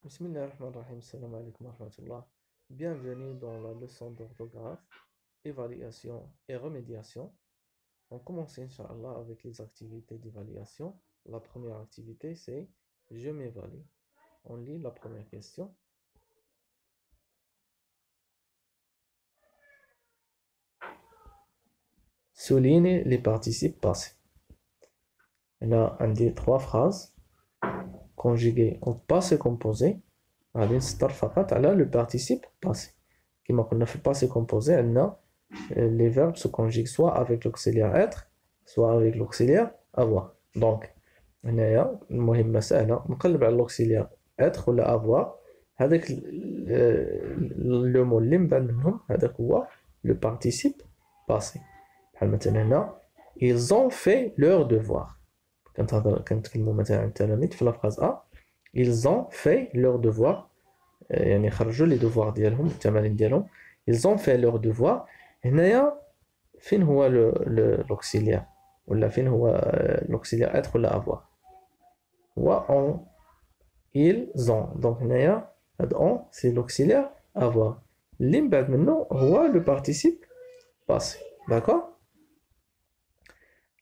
Bismillahirrahmanirrahim, salam alaikum wa rahmatullah. Bienvenue dans la leçon d'orthographe, évaluation et remédiation. On commence, Inch'Allah, avec les activités d'évaluation. La première activité, c'est je m'évalue. On lit la première question. Souligne les participes passés. On a des trois phrases conjuguées au passé composé. غادي نسطر فقط على le participe passé. كما قلنا في le passé composé, عندنا les verbes se conjuguent soit avec l'auxiliaire être, soit avec l'auxiliaire avoir. Donc, هنايا المهمة سهلة، نقلب على l'auxiliaire être ولا avoir. هذاك le mot اللي من بعد منهم هذاك هو le participe passé. بحال مثلا هنا ils ont fait leur devoir. كنتكلموا مثلا عن التلاميذ في la phrase A. Ils ont fait leur devoir. يعني خرجوا les devoirs ديالهم التمارين ديالهم. Ils ont fait leur devoir. هنايا فين هو l'auxiliaire ولا فين هو l'auxiliaire être ولا avoir؟ هو on. Ils ont. Donc هنايا هاد on c'est l'auxiliaire avoir. اللي من بعد منه هو le participe passé. D'accord?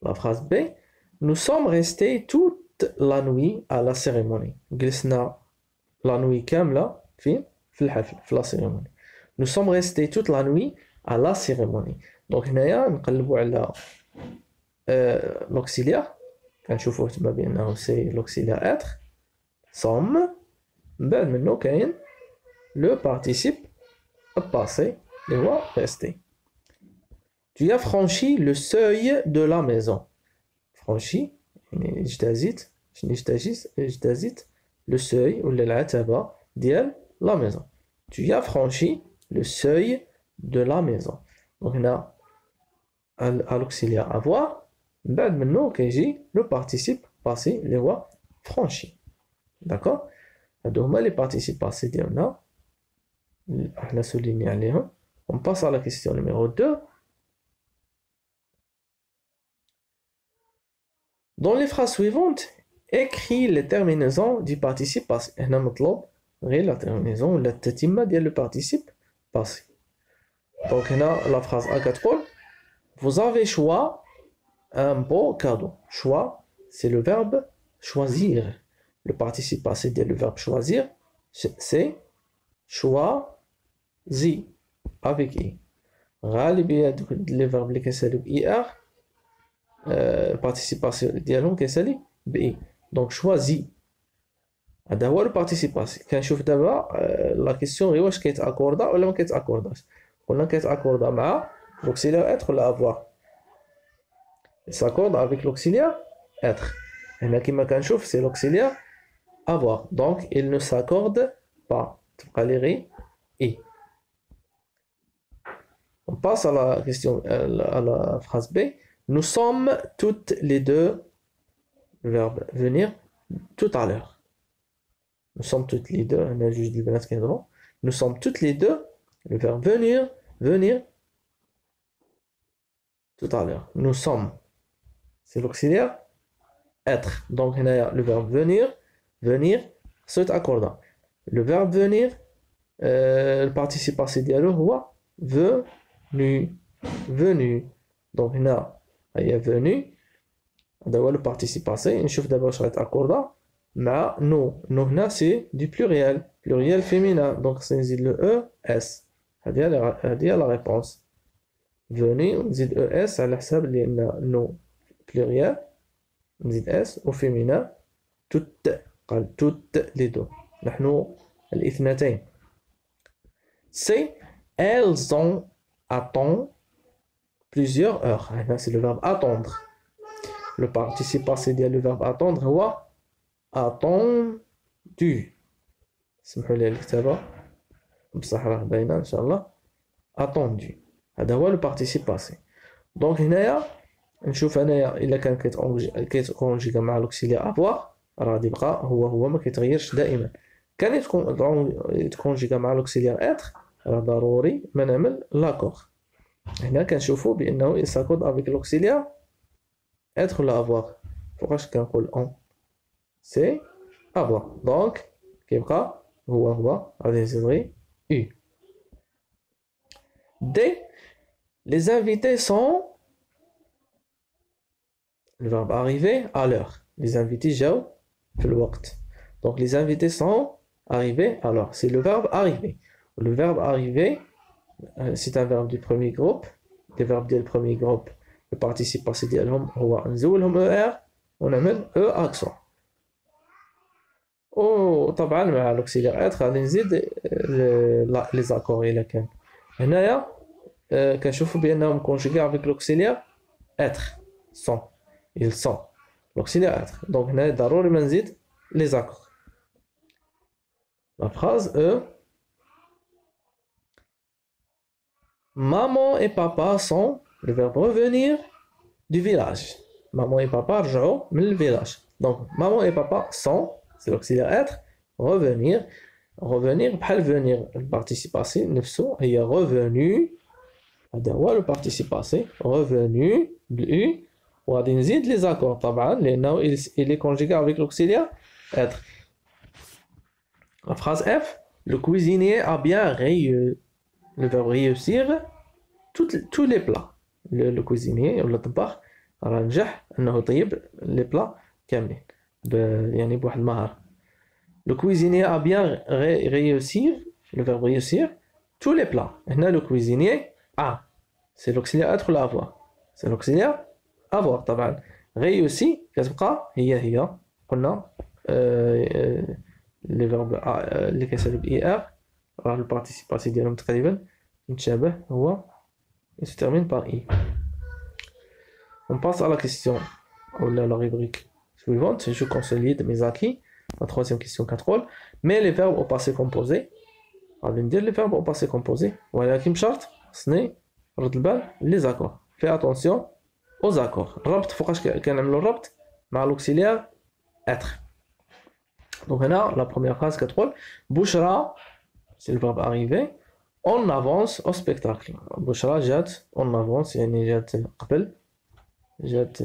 La phrase B. Nous sommes restés toute la nuit à la cérémonie. جلسنا la nuit كاملة في الحفل في la cérémonie. Nous sommes restés toute la nuit à la cérémonie. Donc هنايا نقلبوا على l'auxiliaire. كنشوفوه تما بأنه c'est l'auxiliaire être. Sommes. من بعد منه كاين le participe passé اللي هو resté. Tu as franchi le seuil de la maison. franchi يعني اجتزت le seuil ولا العتبة ديال la maison. Tu as franchi le seuil de la maison. Donc هنا à l'auxiliaire avoir من بعد منه كيجي le participe passé اللي هو franchi. d'accord. هادو هما les participes passés ديالنا احنا سوليني عليهم. On passe à la question numéro 2. Dans les phrases suivantes, écris les terminaisons du participe passé. هنا مطلوب غير la terminaison ولا التتمة ديال le participe passé. Donc هنا la phrase A كتقول vous avez choisi un beau cadeau. Choix, c'est le verbe choisir. Le participe passé ديال le verbe choisir, c'est choisi avec i. غالبية les verbes اللي كيسالو ب er participe passé ديالهم كيسالي ب i. Donc choisi هذا هو le participe passé. كنشوف دابا لا كيسيون غير واش كيتاكوردا ولا ما كيتاكورداش. قلنا كيتاكوردا مع l'auxiliaire être ولا avoir. Il s'accorde avec l'auxiliaire être. هنا كما كنشوف c'est l'auxiliaire avoir. Donc il ne s'accorde pas. تبقى لي غير i. On passe à la question à la phrase B. Nous sommes toutes les deux, le verbe venir, tout à l'heure. Nous sommes toutes les deux, on a juste le verbe qui est devant. Nous sommes toutes les deux, le verbe venir, venir, tout à l'heure. Nous sommes, c'est l'auxiliaire être. Donc on a le verbe venir, venir, c'est accordant. Le verbe venir, le participe passé dialogue, هو venu, venu. Donc on a il est venu. هذا le participe passé. نشوف دابا واش غيتاكوردا مع nous. nous هنا c'est du pluriel, pluriel féminin. Donc نزيد le es. هذه la réponse. venu نزيد es على حساب لأن nous pluriel نزيد es au féminin toutes. قال toutes les deux. نحن الاثنتين. c'est elles ont attendu plusieurs heures. C'est le verbe attendre. Le participe passé ديال le verbe attendre هو attendu. سمحوا لي الكتابة بصح راه باينة إن شاء الله. attendu. هذا هو le participe passé. donc هنايا نشوف هنايا إلا كان كيتكونجيكا مع l'auxiliaire avoir راه غادي يبقى هو ما كيتغيرش دائما. كان يتكونجيكا مع l'auxiliaire être راه ضروري ما نعمل l'accord. هنا كنشوفوا بانه il s'accorde avec l'auxiliaire être ولا avoir. فوقاش كنقول on c'est avoir. donc كيبقى هو غادي نزيد غير U. D. Les invités sont le verbe arriver à l'heure. Les invités جاو في الوقت. Donc les invités sont arrivés à l'heure. C'est le verbe arriver. Le verbe arriver, c'est un verbe du premier groupe. Les verbes du premier groupe, le participe passé ديالهم هو نزولهم ER ونعمل E accent. وطبعا مع l'auxiliaire être غادي نزيد les accords إلا كان. هنايا كنشوفوا بأنهم conjugués avec l'auxiliaire être. Sont. Ils sont. L'auxiliaire être. Donc هنا ضروري ما نزيد les accords. La phrase E. Maman et papa sont le verbe revenir du village. Maman et papa رجعوا من الفيلاج. Donc maman et papa sont, c'est l'auxiliaire être. Revenir. Revenir بحال venir. Le participe passé نفسه هي revenu. هذا هو le participe passé. Revenu بالU. وغادي نزيد les accords طبعا لأنه il est conjugué avec l'auxiliaire être. La phrase F. Le cuisinier a bien le verbe réussir tous les plats. Le cuisinier ولا الطباخ راه نجح انه يطيب les plats كاملين يعني بواحد المهارة. Le cuisinier a bien réussir le verbe réussir tous les plats. هنا le cuisinier a c'est l'auxiliaire être ولا avoir. C'est l'auxiliaire avoir طبعا. réussi كتبقى هي قلنا les verbes اللي كيسالوا ب er راه le participe passé ديالهم تقريبا متشابه هو il se termine par i. On passe à la question ou la rubrique suivante. Je consolide mes acquis. La troisième question contrôle. Mais les verbes au passé composé. غادي ندير les verbes au passé composé ولكن بشرط خصني نرد البال les accords. Fais attention aux accords. الربط فوقاش كنعملوا الربط مع l'auxiliaire être. Donc هنا la première phrase contrôle. Bouchra, c'est le verbe arriver. On avance au spectacle. بشرى جات on avance يعني جات قبل جات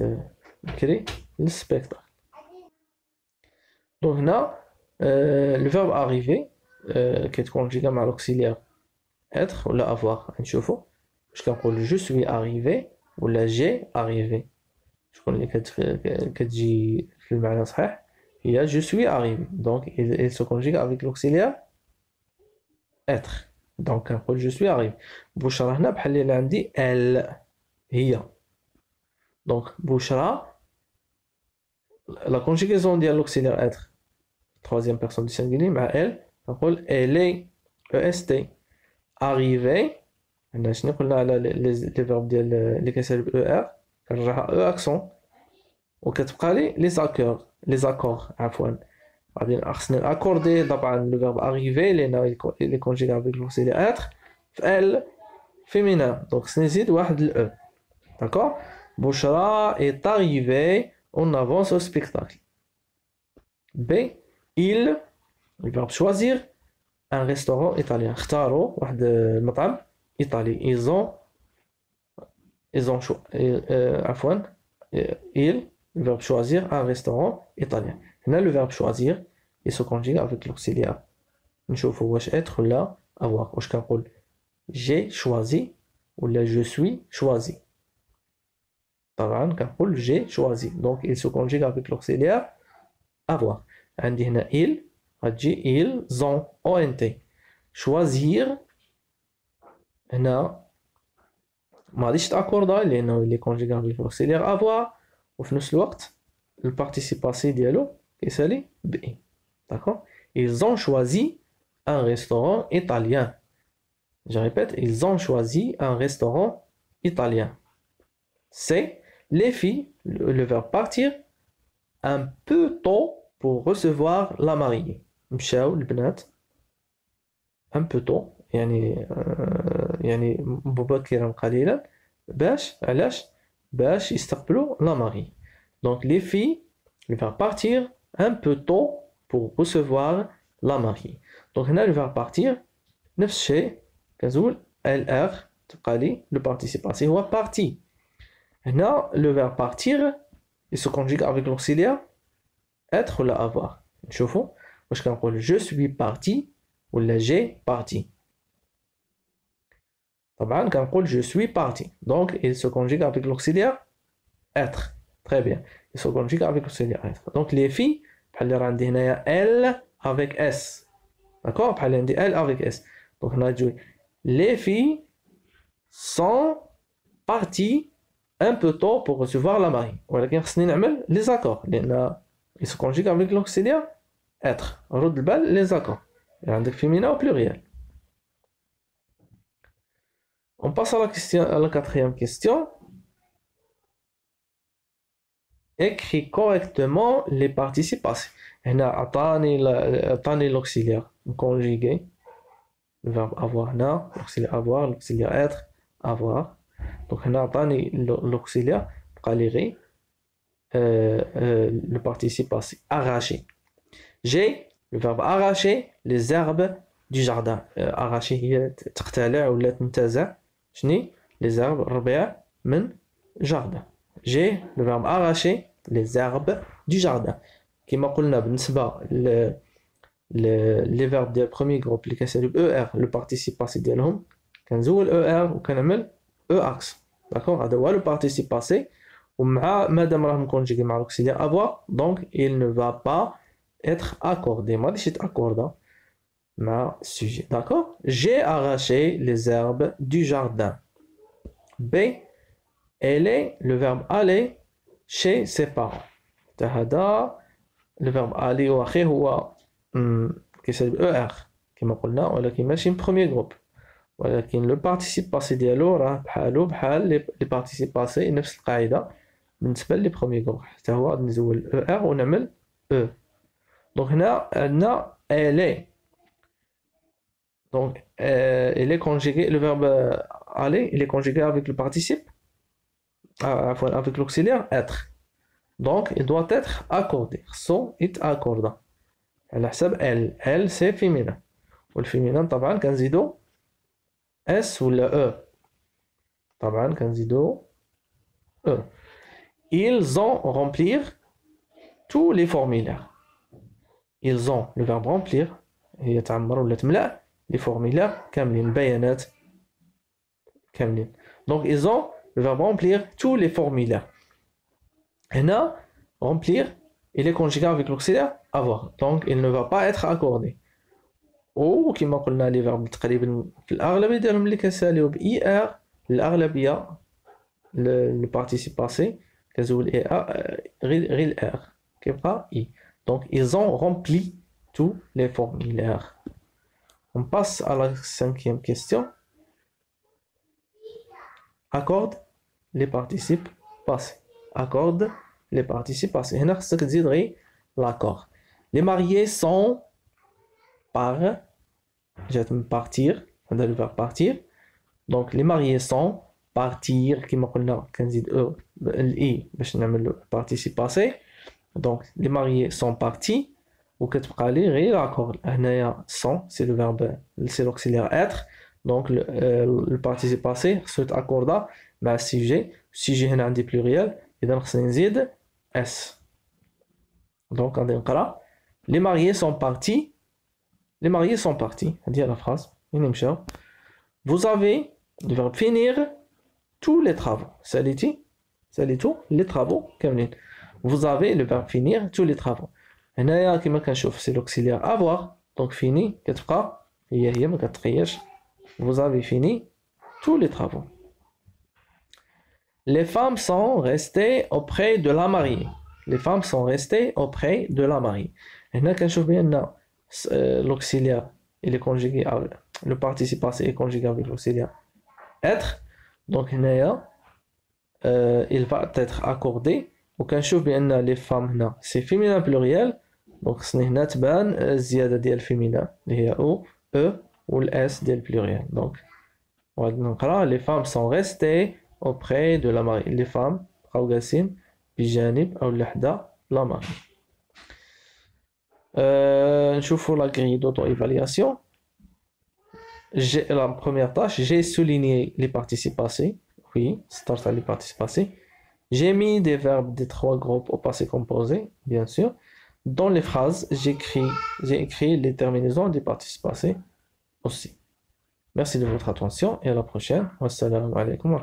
بكري للسبيكتاكل. Donc هنا le verbe arriver كيتكونجيغا مع l'auxiliaire être ولا avoir نشوفو واش كنقول je suis arrivé ولا j'ai arrivé. شكون اللي كتجي في المعنى صحيح هي je suis arrivé. Donc il se conjugue avec l'auxiliaire être. Donc كنقول je suis arrivé. بشرى هنا بحال اللي عندي elle هي. Donc بشرى la conjugaison ديال l'auxiliaire être troisième personne du singulier مع elle كنقول elle est est arrivé. هنا شنو قلنا على لي فيرب ديال اللي كيسالوا ب er كنرجعها e accent وكتبقى لي les accords عفوا غادي خصني اكوردي طبعا لو فيرب arriver لانه il est conjugué avec l'auxiliaire être في elle féminin. Donc خصني نزيد واحد ال e. D'accord. Bouchra est arrivé en avance au spectacle. B. Il le verbe choisir un restaurant italien. اختاروا واحد المطعم إيطالي. ils ont عفوا il le verbe choisir un restaurant italien. هنا le verbe choisir il se conjugue avec l'auxiliaire. نشوفوا واش être ولا avoir. واش كنقول j'ai choisi ولا je suis choisi. طبعا كنقول j'ai choisi. Donc il se conjugue avec l'auxiliaire avoir. عندي هنا il غتجي ils ont ont. choisir هنا ما غاديش تاكوردا لانه il est conjugué avec l'auxiliaire avoir وفي نفس الوقت le participe passé ديالو كيسالي ب i. D'accord. Ils ont choisi un restaurant italien. Je répète, ils ont choisi un restaurant italien. C'est les filles, le verbe partir, un peu tôt pour recevoir la mariée. مشاو البنات un peu tôt يعني مبكرا قليلا علاش باش يستقبلوا la mariée. Donc les filles, le verbe partir un peu tôt pour recevoir la mariée. Donc هنا le verbe partir نفس الشيء كنزول LR تبقى لي le participe passé هو parti. هنا le verbe partir il se conjugue avec l'auxiliaire être ولا avoir. نشوفوا واش كنقول je suis parti ou la j'ai parti. طبعا كنقول je suis parti. Donc il se conjugue avec l'auxiliaire être. Très bien. Il se conjugue avec l'auxiliaire être. Donc les filles, بحال اللي راه عندي هنايا elle avec s. D'accord? بحال عندي elle avec s. Donc on a dit les filles sont parties un peu tôt pour recevoir la mariée. ولكن خصني نعمل les accords لأن il se conjugue avec l'auxiliaire être. رد البال les accords. عندك féminin au pluriel. On passe à la quatrième question. Écris correctement les participes passés. هنا عطاني l'auxiliaire conjugué. Le verbe avoir هنا l'auxiliaire avoir, l'auxiliaire être, avoir. Donc هنا عطاني l'auxiliaire بقى لي غير le participe passé. Arracher. J'ai le verbe arracher les herbes du jardin. Arracher هي تقتلع ولا تنتزع. شني les herbes ربيع من jardin. J'ai le verbe arracher les herbes du jardin. كما قلنا بالنسبة les verbes ديال premier groupe اللي كيسالوا ب ER le participe passé ديالهم كنزول ER وكنعمل E axe. داكور هذا هو le participe passé ومع مادام راه مكونجيغي مع l'auxiliaire avoir donc il ne va pas être accordé. ما غاديش يتاكوردا مع sujet. D'accord? J'ai arraché les herbes du jardin. B. Elle est le verbe aller chez ses parents. هذا le verbe aller واخي هو كيسالب ER كما قلنا ولكن ماشي premier groupe. ولكن le participe passé ديالو راه بحال les participes passés نفس القاعدة بالنسبة لي premier groupe. حتى هو غادي نزول ER ونعمل E. Donc هنا عندنا elle est. Donc, il est conjugué, le verbe aller, il est conjugué avec le participe, avec l'auxiliaire être. Donc, il doit être accordé. So, it accorda. على حسب elle c'est féminin. Le féminin, طبعا كنزيدو S ولا E. طبعا كنزيدو E. Ils ont remplir tous les formulaires. Ils ont le verbe remplir, هي تعمر ولا تملأ. Les formulaires كاملين البيانات كاملين. Donc ils ont le verbe remplir tous les formulaires. هنا remplir il est conjugué avec l'auxiliaire avoir. Donc il ne va pas être accordé. ou كما قلنا les verbes تقريبا في الأغلبية ديالهم اللي كيساليو ب ER الأغلبية le participe passé كنزول غير R كيبقى I. Donc ils ont rempli tous les formulaires. On passe à la cinquième question. Accorde les participes passés. Accorde les participes passés. هنا خصك تزيد غير l'accord. Les mariés sont par جات من partir هذا le verbe partir. Donc les mariés sont partir كما قلنا كنزيد ال باش نعمل le participe passé. Donc les mariés sont partis. وكتبقى لي غير l'accord. هنايا sont c'est le verbe c'est l'auxiliaire être. Donc le participe passé خصو يتاكوردا مع السيجي. السيجي هنا عندي pluriel اذا خصني نزيد s. Donc غادي نقرا les mariés sont partis. Les mariés sont partis. هذه la phrase. فين مشاو. Vous avez le verbe finir tous les travaux. ساليتو les travaux كاملين. Vous avez le verbe finir tous les travaux. هنايا كما كنشوف سي l'auxiliaire avoir. Donc fini كتبقى هي ما كتغيرش. Vous avez fini tous les travaux. Les femmes sont restées auprès de la mariée. Les femmes sont restées auprès de la mariée. هنا كنشوف بأن l'auxiliaire il est conjugué avec le participe passé est conjugué avec l'auxiliaire être. Donc هنايا il va être accordé. وكنشوف بأن les femmes هنا c'est féminin pluriel. Donc خصني هنا تبان الزيادة ديال الفيمينا اللي هي او e والاس ديال pluriel. Donc غادي نقرا les femmes sont restées auprès de la mariée. Les femmes بقاو جالسين بجانب او لحدا la mariée. نشوفوا la grille d'auto-évaluation. La première tâche, j'ai souligné les participes passés. Oui, start les participes passés. J'ai mis des verbes des trois groupes au passé composé, bien sûr. Dans les phrases, j'ai écrit les terminaisons des participes passés aussi. Merci de votre attention et à la prochaine. Wassalamu alaikum.